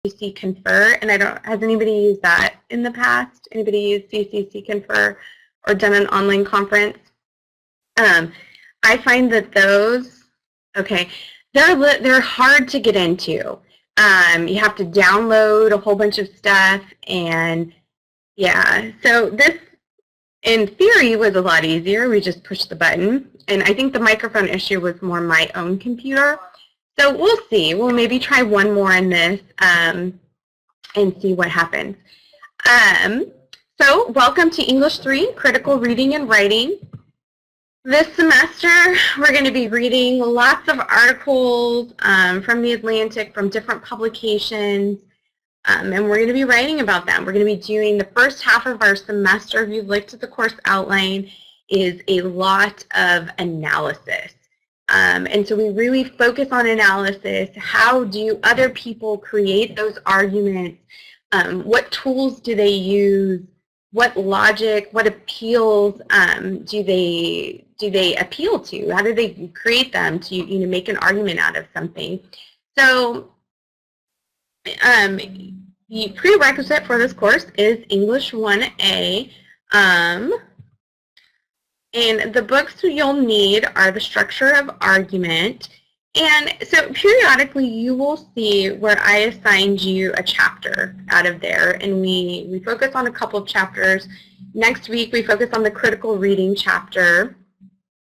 CCC Confer, and has anybody used that in the past? Anybody used CCC Confer or done an online conference? I find that those, okay, they're hard to get into. You have to download a whole bunch of stuff, and yeah, so this in theory was a lot easier. We just pushed the button, and I think the microphone issue was more my own computer. So we'll see. We'll maybe try one more in this and see what happens. So welcome to English 3, Critical Reading and Writing. This semester, we're going to be reading lots of articles from The Atlantic, from different publications, and we're going to be writing about them. We're going to be doing the first half of our semester, if you've looked at the course outline, is a lot of analysis. And so we really focus on analysis. How do other people create those arguments? What tools do they use? What logic, what appeals do they appeal to? How do they create them to make an argument out of something? So the prerequisite for this course is English 1A. And the books you'll need are The Structure of Argument. And so periodically you will see where I assigned you a chapter out of there, and we focus on a couple of chapters. Next week we focus on the critical reading chapter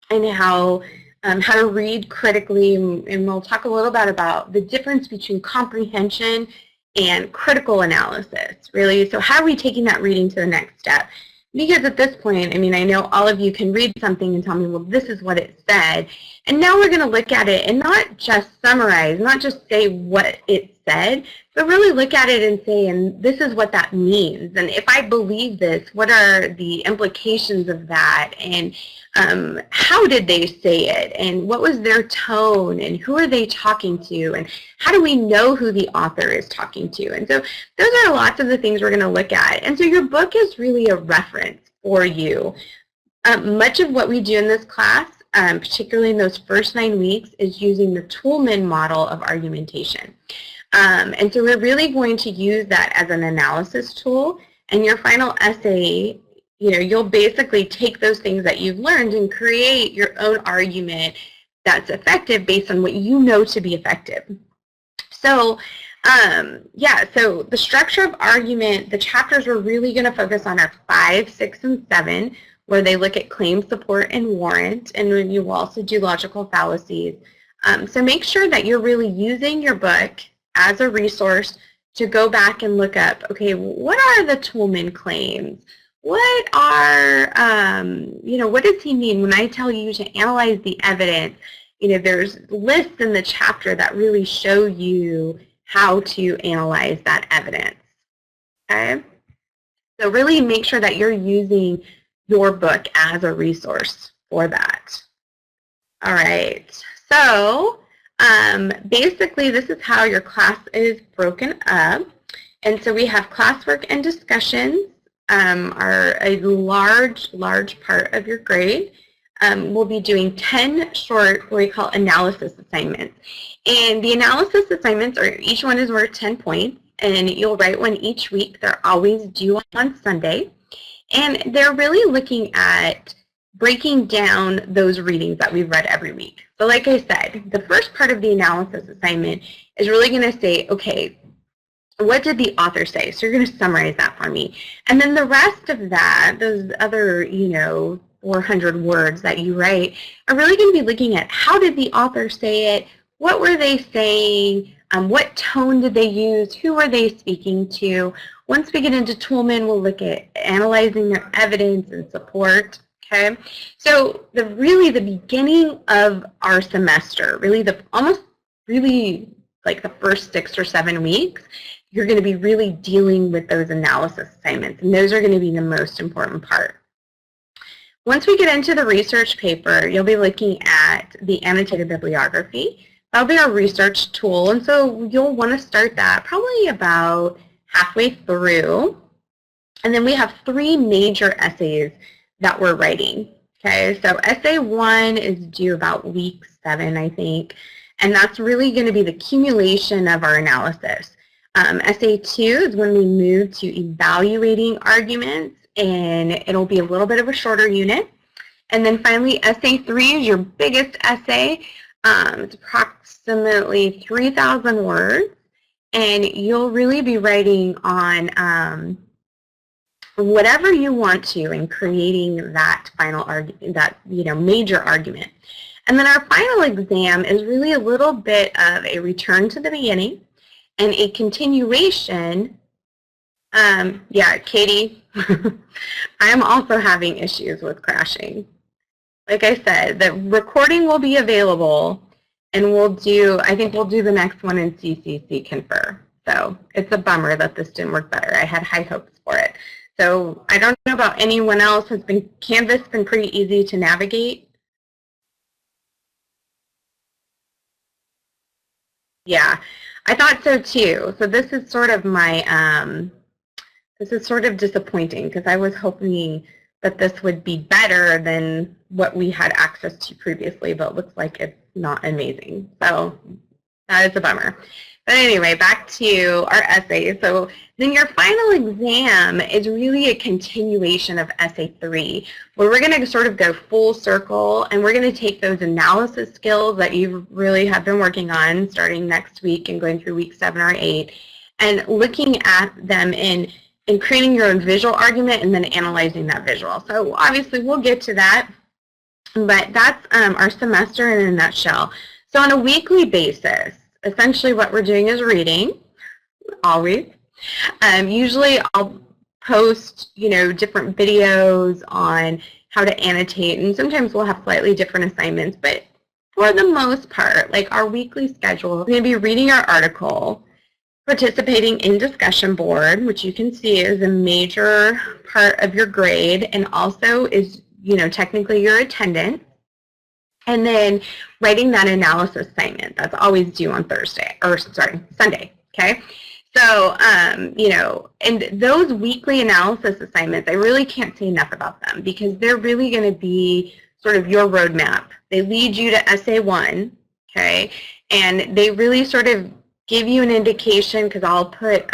and how to read critically, and we'll talk a little bit about the difference between comprehension and critical analysis, really. So how are we taking that reading to the next step? Because at this point, I mean, I know all of you can read something and tell me, well, this is what it said. And now we're going to look at it and not just summarize, not just say what it said, but really look at it and say, and this is what that means. And if I believe this, what are the implications of that? And how did they say it? And what was their tone? And who are they talking to? And how do we know who the author is talking to? And so those are lots of the things we're going to look at. And so your book is really a reference for you. Much of what we do in this class, particularly in those first 9 weeks, is using the Toulmin model of argumentation. And so we're really going to use that as an analysis tool. And your final essay, you'll basically take those things that you've learned and create your own argument that's effective based on what you know to be effective. So, yeah, so the structure of argument, the chapters we're really going to focus on are 5, 6, and 7, where they look at claim, support, and warrant, and then you will also do logical fallacies. So make sure that you're really using your book as a resource to go back and look up, okay, what are the Toulmin claims? What are, what does he mean when I tell you to analyze the evidence? There's lists in the chapter that really show you how to analyze that evidence, okay? So really make sure that you're using your book as a resource for that. All right, so basically this is how your class is broken up. And so we have classwork and discussions are a large part of your grade. We'll be doing 10 short, what we call analysis assignments. And the analysis assignments, each one is worth 10 points, and you'll write one each week. They're always due on Sunday. And they're really looking at breaking down those readings that we've read every week. So like I said, the first part of the analysis assignment is really going to say, okay, what did the author say? So you're going to summarize that for me. And then the rest of that, those other, 400 words that you write, are really going to be looking at how did the author say it? What were they saying? What tone did they use? Who were they speaking to? Once we get into Toulmin, we'll look at analyzing their evidence and support. Okay, so really the beginning of our semester, really like the first 6 or 7 weeks, you're going to be really dealing with those analysis assignments, and those are going to be the most important part. Once we get into the research paper, you'll be looking at the annotated bibliography. That'll be our research tool, and so you'll want to start that probably about halfway through. And then we have 3 major essays that we're writing. Okay, so essay 1 is due about week 7, I think, and that's really going to be the accumulation of our analysis. Essay 2 is when we move to evaluating arguments, and it'll be a little bit of a shorter unit. And then finally, Essay 3 is your biggest essay. It's approximately 3,000 words, and you'll really be writing on whatever you want to in creating that final argument, that major argument. And then our final exam is really a little bit of a return to the beginning and a continuation. Yeah, Katie, I am also having issues with crashing. Like I said, the recording will be available, and I think we'll do the next one in CCC Confer. So it's a bummer that this didn't work better. I had high hopes for it. So I don't know about anyone else. Has Canvas been pretty easy to navigate? Yeah, I thought so too. So this is sort of this is sort of disappointing because I was hoping that this would be better than what we had access to previously, but it looks like it's not amazing. So that is a bummer. But anyway, back to our essay. So then your final exam is really a continuation of Essay 3, where we're going to sort of go full circle, and we're going to take those analysis skills that you really have been working on starting next week and going through week 7 or 8, and looking at them in creating your own visual argument and then analyzing that visual. So obviously we'll get to that, but that's our semester in a nutshell. So on a weekly basis, essentially what we're doing is reading, always. Usually I'll post, different videos on how to annotate, and sometimes we'll have slightly different assignments, but for the most part, like our weekly schedule, we're going to be reading our article, participating in discussion board, which you can see is a major part of your grade and also is, technically your attendance. And then writing that analysis assignment. That's always due on Sunday, okay? So, and those weekly analysis assignments, I really can't say enough about them because they're really going to be sort of your roadmap. They lead you to Essay 1, okay? And they really sort of give you an indication because I'll put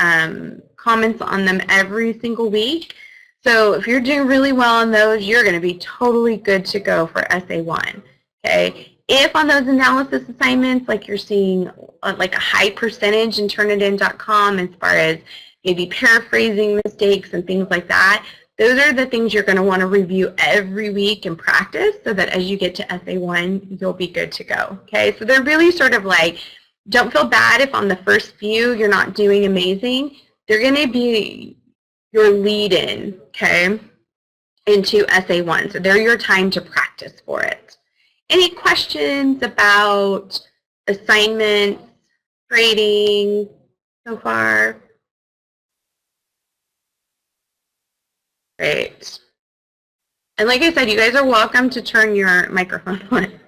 comments on them every single week. So if you're doing really well on those, you're going to be totally good to go for Essay 1. Okay. If on those analysis assignments, like you're seeing like a high percentage in Turnitin.com as far as maybe paraphrasing mistakes and things like that, those are the things you're going to want to review every week and practice so that as you get to Essay 1, you'll be good to go. Okay. So they're really sort of like, don't feel bad if on the first few you're not doing amazing. They're going to be your lead-in, okay, into Essay 1. So they're your time to practice for it. Any questions about assignments, grading so far? Great. And like I said, you guys are welcome to turn your microphone on.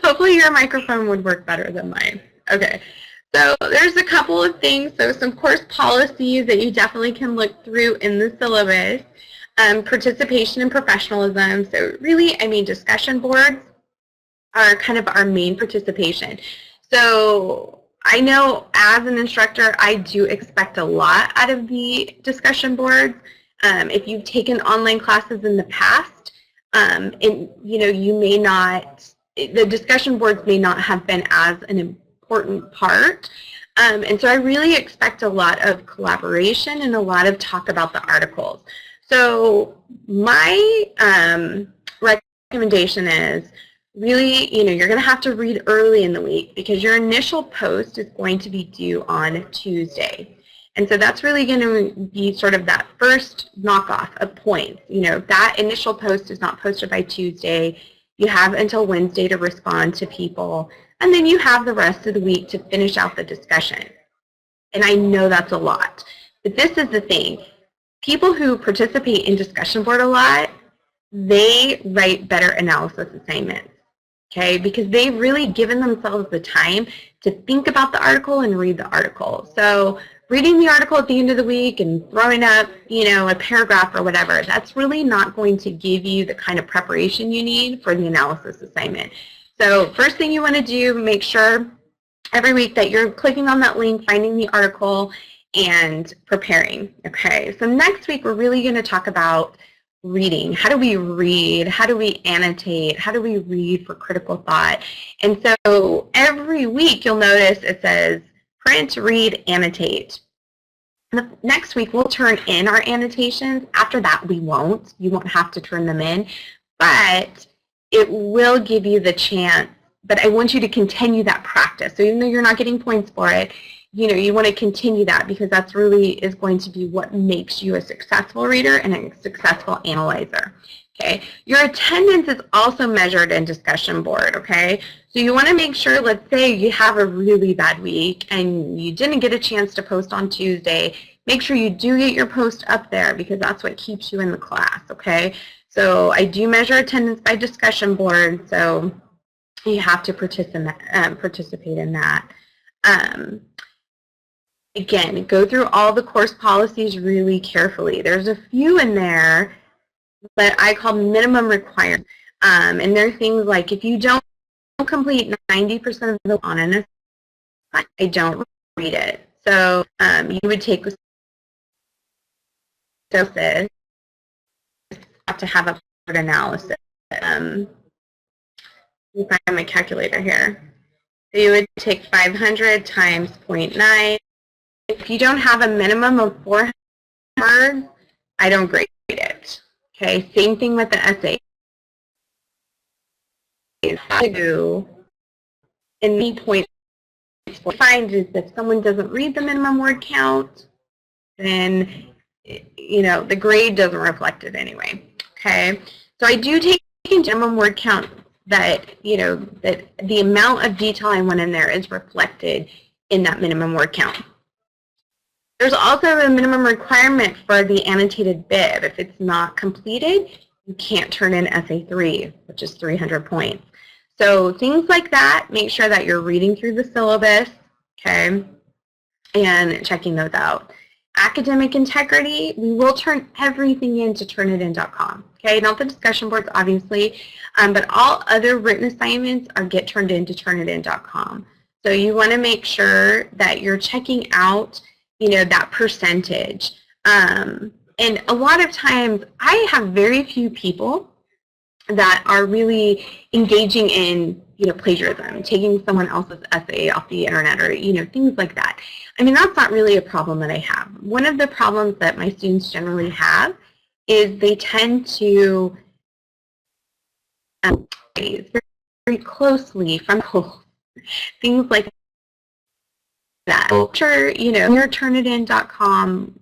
Hopefully your microphone would work better than mine. Okay. So there's a couple of things. So some course policies that you definitely can look through in the syllabus. Participation and professionalism. So really, discussion boards are kind of our main participation. So I know as an instructor, I do expect a lot out of the discussion boards. If you've taken online classes in the past, you may not, the discussion boards may not have been as an important part. And so I really expect a lot of collaboration and a lot of talk about the articles. So my recommendation is really, you're going to have to read early in the week because your initial post is going to be due on Tuesday. And so that's really going to be sort of that first knockoff of points. That initial post is not posted by Tuesday. You have until Wednesday to respond to people. And then you have the rest of the week to finish out the discussion. And I know that's a lot. But this is the thing. People who participate in discussion board a lot, they write better analysis assignments. Okay, because they've really given themselves the time to think about the article and read the article. So reading the article at the end of the week and throwing up, a paragraph or whatever, that's really not going to give you the kind of preparation you need for the analysis assignment. So first thing you want to do, make sure every week that you're clicking on that link, finding the article, and preparing. Okay, so next week we're really going to talk about reading. How do we read? How do we annotate? How do we read for critical thought? And so every week you'll notice it says print, read, annotate. Next week we'll turn in our annotations. After that we won't. You won't have to turn them in, but it will give you the chance. But I want you to continue that practice. So even though you're not getting points for it, you want to continue that, because that's really is going to be what makes you a successful reader and a successful analyzer. Okay, your attendance is also measured in discussion board. Okay, so you want to make sure, let's say you have a really bad week and you didn't get a chance to post on Tuesday, make sure you do get your post up there, because that's what keeps you in the class. Okay, so I do measure attendance by discussion board, so you have to participate in that. Again, go through all the course policies really carefully. There's a few in there that I call minimum requirements. And they're things like, if you don't complete 90% of the on an assignment, I don't read it. So you would take this, have to have a word analysis. Let me find my calculator here. So you would take 500 times 0.9. If you don't have a minimum of 400 words, I don't grade it. Okay, same thing with the essay. In the point, what I find is if someone doesn't read the minimum word count, then the grade doesn't reflect it anyway. Okay, so I do take into minimum word count that that the amount of detail I want in there is reflected in that minimum word count. There's also a minimum requirement for the annotated bib. If it's not completed, you can't turn in essay 3, which is 300 points. So things like that, make sure that you're reading through the syllabus, okay, and checking those out. Academic integrity, we will turn everything in to Turnitin.com, okay, not the discussion boards, obviously, but all other written assignments get turned into Turnitin.com. So you want to make sure that you're checking out that percentage. And a lot of times I have very few people that are really engaging in plagiarism, taking someone else's essay off the internet, or things like that. I mean, that's not really a problem that I have. One of the problems that my students generally have is they tend to very closely from things like that. Sure, your Turnitin.com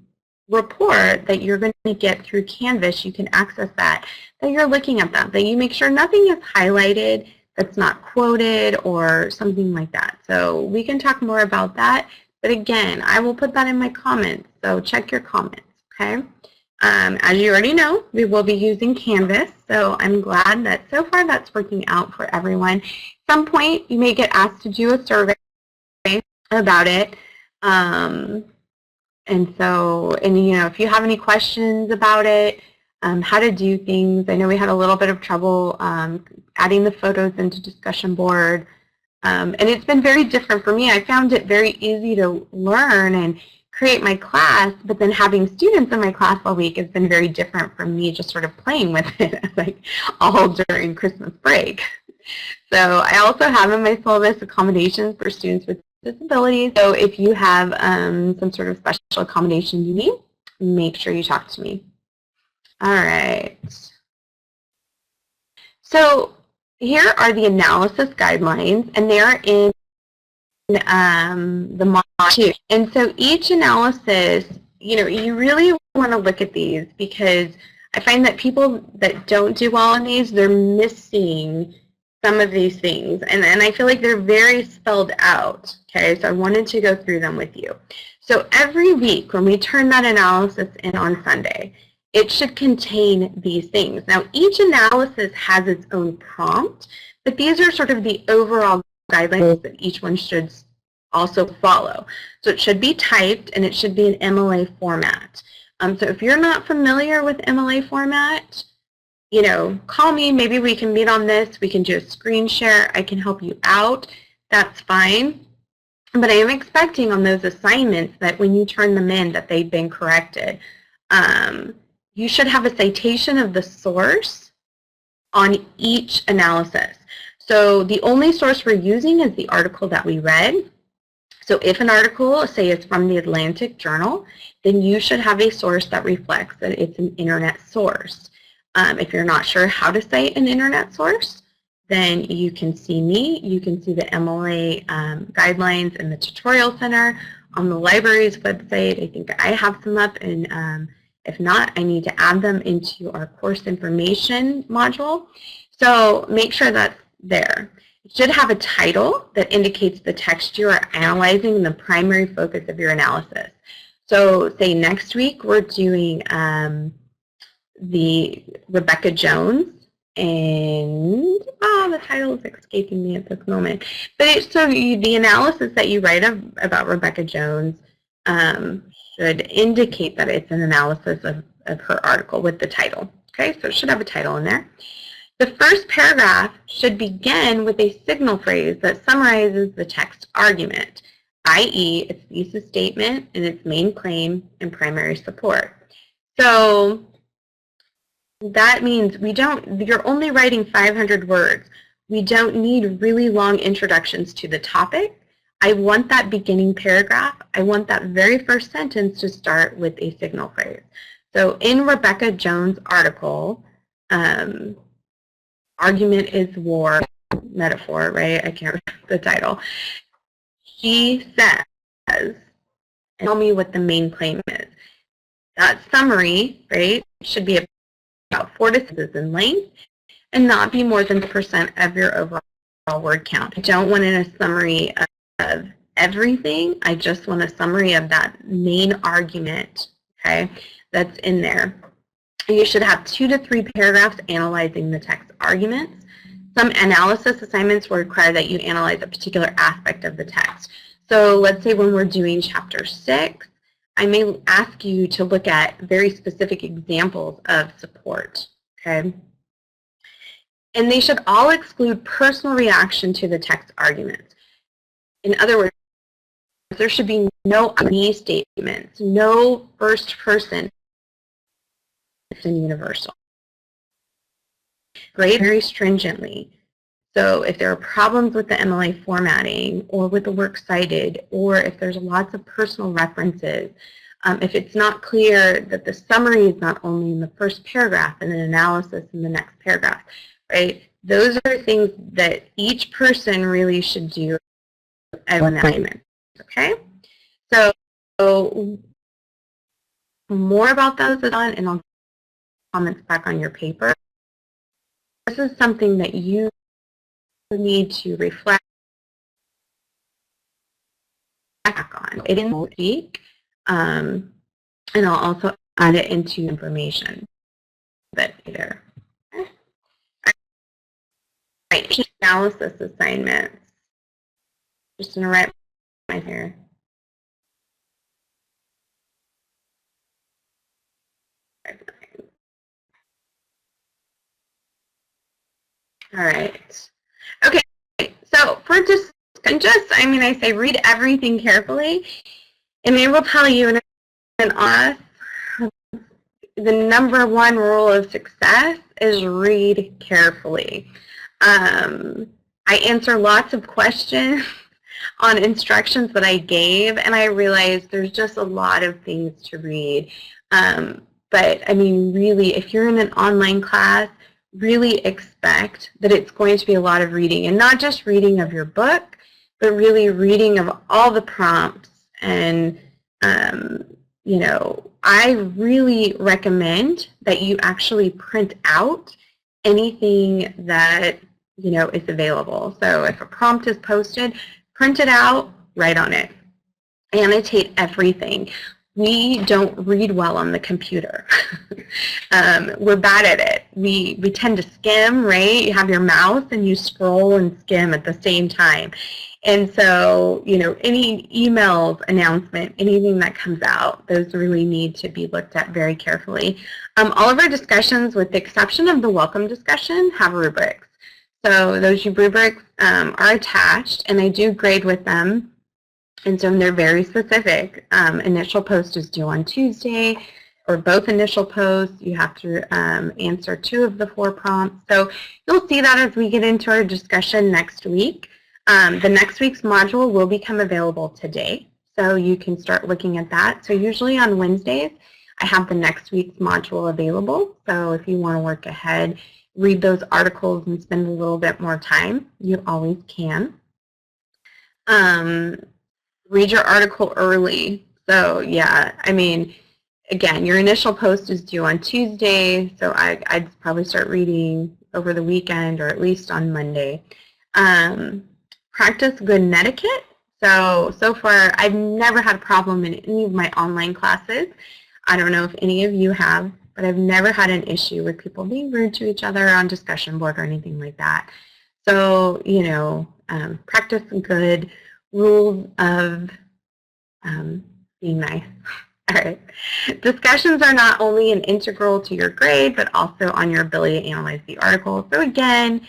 report that you're going to get through Canvas, you can access that you're looking at that you make sure nothing is highlighted that's not quoted or something like that. So we can talk more about that, but again, I will put that in my comments, so check your comments, okay? As you already know, we will be using Canvas, so I'm glad that so far that's working out for everyone. At some point, you may get asked to do a survey about it. And if you have any questions about it, how to do things, I know we had a little bit of trouble adding the photos into discussion board, and it's been very different for me. I found it very easy to learn and create my class, but then having students in my class all week has been very different from me just sort of playing with it like all during Christmas break. So I also have in my syllabus accommodations for students with disabilities. So if you have some sort of special accommodation you need, make sure you talk to me. All right. So here are the analysis guidelines, and they're in the module 2. And so each analysis, you really want to look at these, because I find that people that don't do well in these, they're missing some of these things, and I feel like they're very spelled out, okay? So I wanted to go through them with you. So every week when we turn that analysis in on Sunday, it should contain these things. Now each analysis has its own prompt, but these are sort of the overall guidelines that each one should also follow. So it should be typed, and it should be an MLA format. So if you're not familiar with MLA format, call me, maybe we can meet on this, we can do a screen share, I can help you out, that's fine. But I am expecting on those assignments that when you turn them in that they've been corrected. You should have a citation of the source on each analysis. So the only source we're using is the article that we read. So if an article, say it's from the Atlantic Journal, then you should have a source that reflects that it's an internet source. If you're not sure how to cite an internet source, then you can see me. You can see the MLA guidelines in the Tutorial Center on the library's website. I think I have some up, and if not, I need to add them into our course information module. So make sure that's there. It should have a title that indicates the text you are analyzing and the primary focus of your analysis. So say next week we're doing the Rebecca Jones, and the title is escaping me at this moment. But the analysis that you write about Rebecca Jones should indicate that it's an analysis of her article with the title. Okay, so it should have a title in there. The first paragraph should begin with a signal phrase that summarizes the text argument, i.e. its thesis statement and its main claim and primary support. So that means you're only writing 500 words. We don't need really long introductions to the topic. I want that beginning paragraph. I want that very first sentence to start with a signal phrase. So in Rebecca Jones' article, Argument is War, metaphor, right? I can't remember the title. She says, tell me what the main claim is. That summary, right, should be about 4 to 6 sentences in length and not be more than 10% of your overall word count. I don't want a summary of everything. I just want a summary of that main argument, okay, that's in there. You should have 2 to 3 paragraphs analyzing the text arguments. Some analysis assignments will require that you analyze a particular aspect of the text. So let's say when we're doing chapter 6, I may ask you to look at very specific examples of support, okay? And they should all exclude personal reaction to the text arguments. In other words, there should be no me statements, no first person and universal. Grade very stringently. So if there are problems with the MLA formatting or with the works cited, or if there's lots of personal references, if it's not clear that the summary is not only in the first paragraph and an analysis in the next paragraph, right? Those are things that each person really should do as an assignment, okay? So more about those and I'll comments back on your paper. This is something that you need to reflect back on. It in the week, and I'll also add it into information. But either. Right, analysis assignments. Just gonna write right here. All right. Okay. So for I say read everything carefully, and it will tell you in us the number 1 rule of success is read carefully. I answer lots of questions on instructions that I gave, and I realized there's just a lot of things to read. But I mean, really, if you're in an online class, really expect that it's going to be a lot of reading, and not just reading of your book, but really reading of all the prompts. And you know, I really recommend that you actually print out anything that is available. So if a prompt is posted, print it out, write on it, annotate everything. We don't read well on the computer. We're bad at it. We tend to skim, right? You have your mouse and you scroll and skim at the same time. And so, any emails, announcement, anything that comes out, those really need to be looked at very carefully. All of our discussions, with the exception of the welcome discussion, have rubrics. So those rubrics are attached, and I do grade with them. And so they're very specific. Initial post is due on Tuesday, or both initial posts. You have to answer 2 of the 4 prompts. So you'll see that as we get into our discussion next week. The next week's module will become available today, so you can start looking at that. So usually on Wednesdays, I have the next week's module available. So if you want to work ahead, read those articles and spend a little bit more time, you always can. Read your article early. So yeah, I mean, again, your initial post is due on Tuesday, so I'd probably start reading over the weekend or at least on Monday. Practice good netiquette. So far, I've never had a problem in any of my online classes. I don't know if any of you have, but I've never had an issue with people being rude to each other on discussion board or anything like that. So, you know, practice good rules of being nice. All right. Discussions are not only an integral to your grade, but also on your ability to analyze the article. So again,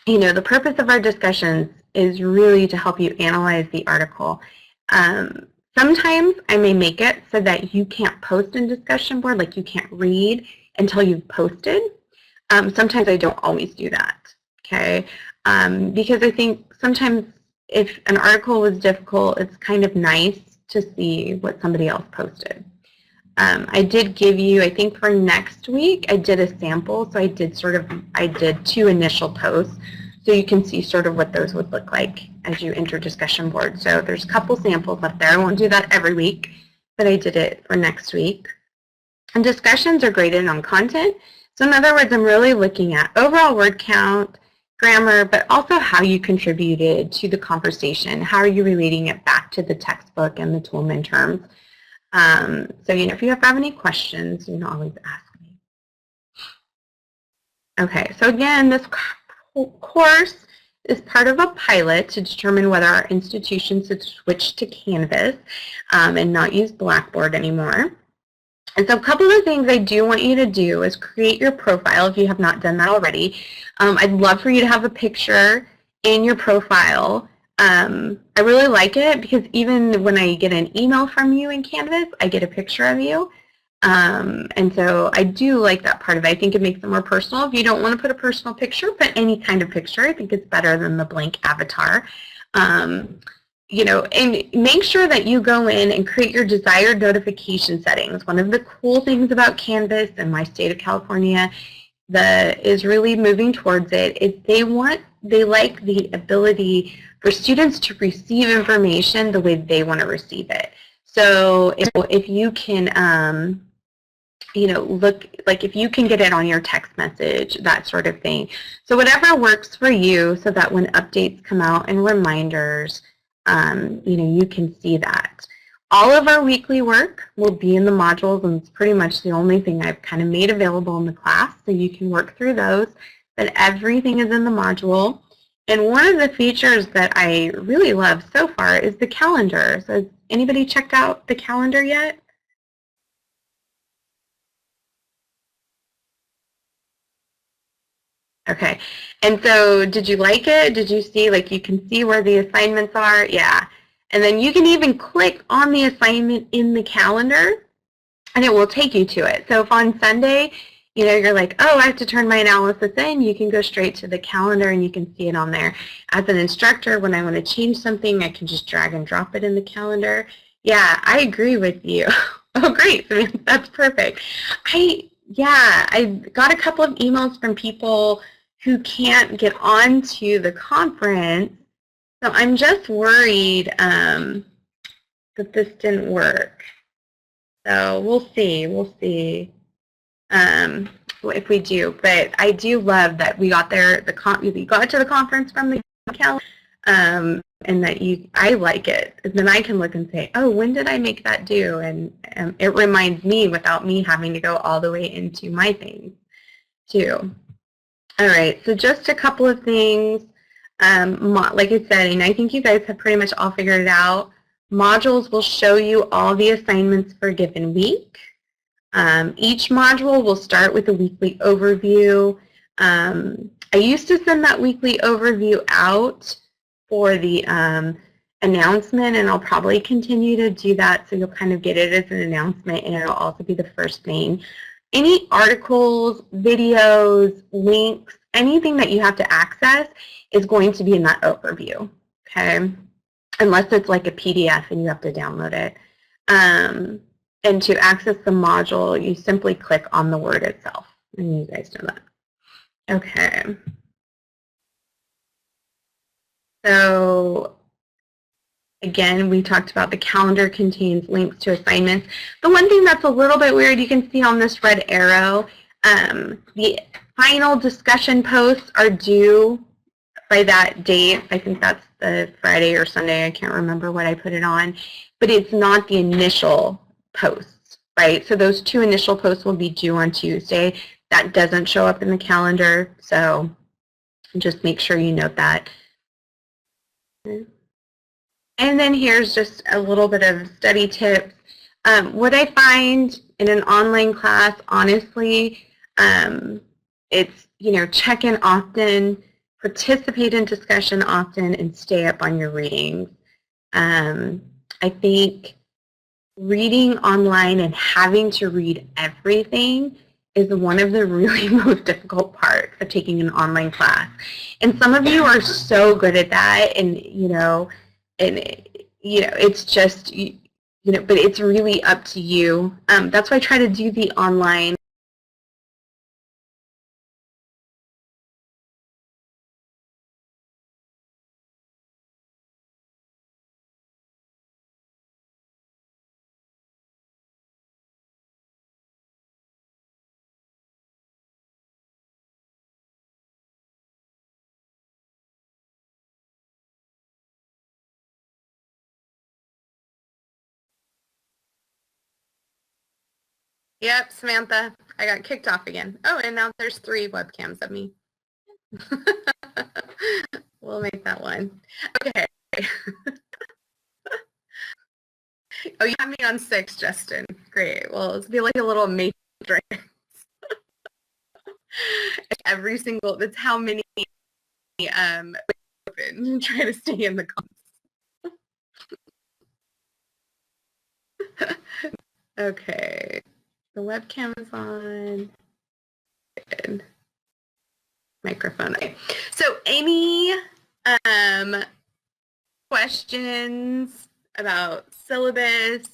you know, the purpose of our discussions is really to help you analyze the article. Sometimes I may make it so that you can't post in discussion board, like you can't read until you've posted. Sometimes I don't always do that, okay? Because I think sometimes if an article was difficult, it's kind of nice to see what somebody else posted. I did give you, I think for next week, I did a sample. So I did 2 initial posts. So you can see sort of what those would look like as you enter discussion board. So there's a couple samples up there. I won't do that every week, but I did it for next week. And discussions are graded on content. So in other words, I'm really looking at overall word count, grammar, but also how you contributed to the conversation. How are you relating it back to the textbook and the Toolman terms? So, you know, if you have any questions, you can always ask me. Okay, so again, this course is part of a pilot to determine whether our institution should switch to Canvas and not use Blackboard anymore. And so a couple of things I do want you to do is create your profile if you have not done that already. I'd love for you to have a picture in your profile. I really like it because even when I get an email from you in Canvas, I get a picture of you. And so I do like that part of it. I think it makes it more personal. If you don't want to put a personal picture, put any kind of picture. I think it's better than the blank avatar. You know, and make sure that you go in and create your desired notification settings. One of the cool things about Canvas and my state of California that is really moving towards it is they like the ability for students to receive information the way they want to receive it. So if you can, you know, look, like if you can get it on your text message, that sort of thing. So whatever works for you so that when updates come out and reminders, you know, you can see that. All of our weekly work will be in the modules, and it's pretty much the only thing I've kind of made available in the class, so you can work through those, but everything is in the module. And one of the features that I really love so far is the calendar. So has anybody checked out the calendar yet? Okay, and so did you like it? Did you see, like, you can see where the assignments are? Yeah, and then you can even click on the assignment in the calendar and it will take you to it. So if on Sunday, you know, you're like, oh, I have to turn my analysis in, you can go straight to the calendar and you can see it on there. As an instructor, when I want to change something, I can just drag and drop it in the calendar. Yeah, I agree with you. Oh, great, that's perfect. I got a couple of emails from people who can't get onto the conference, so I'm just worried that this didn't work. So we'll see if we do. But I do love that we got there. You got to the conference from the calendar, and that I like it. And then I can look and say, oh, when did I make that due? And it reminds me without me having to go all the way into my things too. All right, so just a couple of things. Like I said, and I think you guys have pretty much all figured it out. Modules will show you all the assignments for a given week. Each module will start with a weekly overview. I used to send that weekly overview out for the announcement, and I'll probably continue to do that, so you'll kind of get it as an announcement, and it'll also be the first thing. Any articles, videos, links, anything that you have to access is going to be in that overview, okay? Unless it's like a PDF and you have to download it. And to access the module, you simply click on the word itself, and you guys know that. Okay. So again, we talked about the calendar contains links to assignments. The one thing that's a little bit weird, you can see on this red arrow, the final discussion posts are due by that date. I think that's the Friday or Sunday. I can't remember what I put it on. But it's not the initial posts, right? So those 2 initial posts will be due on Tuesday. That doesn't show up in the calendar, so just make sure you note that. And then here's just a little bit of study tips. What I find in an online class, honestly, it's, check in often, participate in discussion often, and stay up on your readings. I think reading online and having to read everything is one of the really most difficult parts of taking an online class. And some of you are so good at that, and it's just, but it's really up to you. That's why I try to do the online. Yep, Samantha, I got kicked off again. Oh, and now there's 3 webcams of me. We'll make that one. Okay. Oh, you have me on 6, Justin. Great. Well, it's be like a little matrix. Every single, that's how many open. Try to stay in the comments. Okay. The webcam is on. Good. Microphone. Okay. So any questions about syllabus,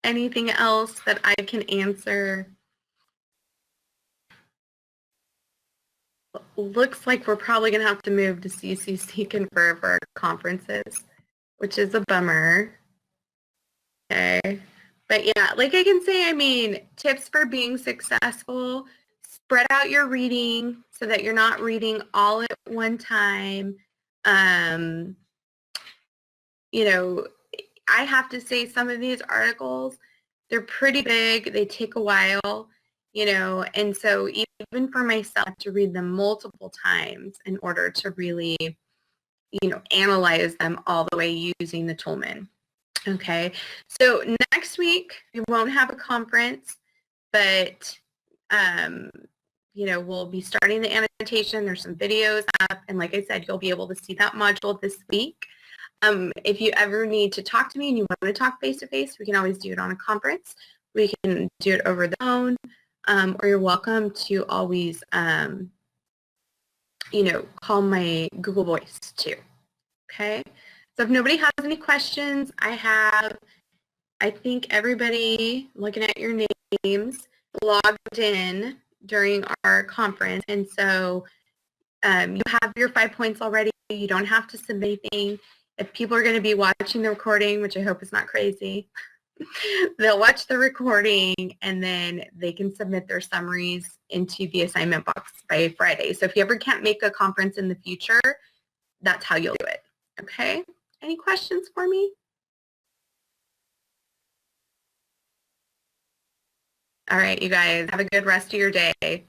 anything else that I can answer? Looks like we're probably going to have to move to CCC Confer for our conferences, which is a bummer. Okay. But yeah, like I can say, I mean, tips for being successful: spread out your reading so that you're not reading all at one time. I have to say some of these articles, they're pretty big, they take a while, and so even for myself to read them multiple times in order to really, analyze them all the way using the Toolman. Okay, so next week we won't have a conference, but we'll be starting the annotation. There's some videos up, and like I said, you'll be able to see that module this week. If you ever need to talk to me and you want to talk face-to-face, we can always do it on a conference. We can do it over the phone, or you're welcome to always, call my Google Voice too. Okay. So if nobody has any questions, I think everybody, looking at your names, logged in during our conference. And so you have your 5 points already. You don't have to submit anything. If people are going to be watching the recording, which I hope is not crazy, they'll watch the recording and then they can submit their summaries into the assignment box by Friday. So if you ever can't make a conference in the future, that's how you'll do it. Okay? Any questions for me? All right, you guys, have a good rest of your day.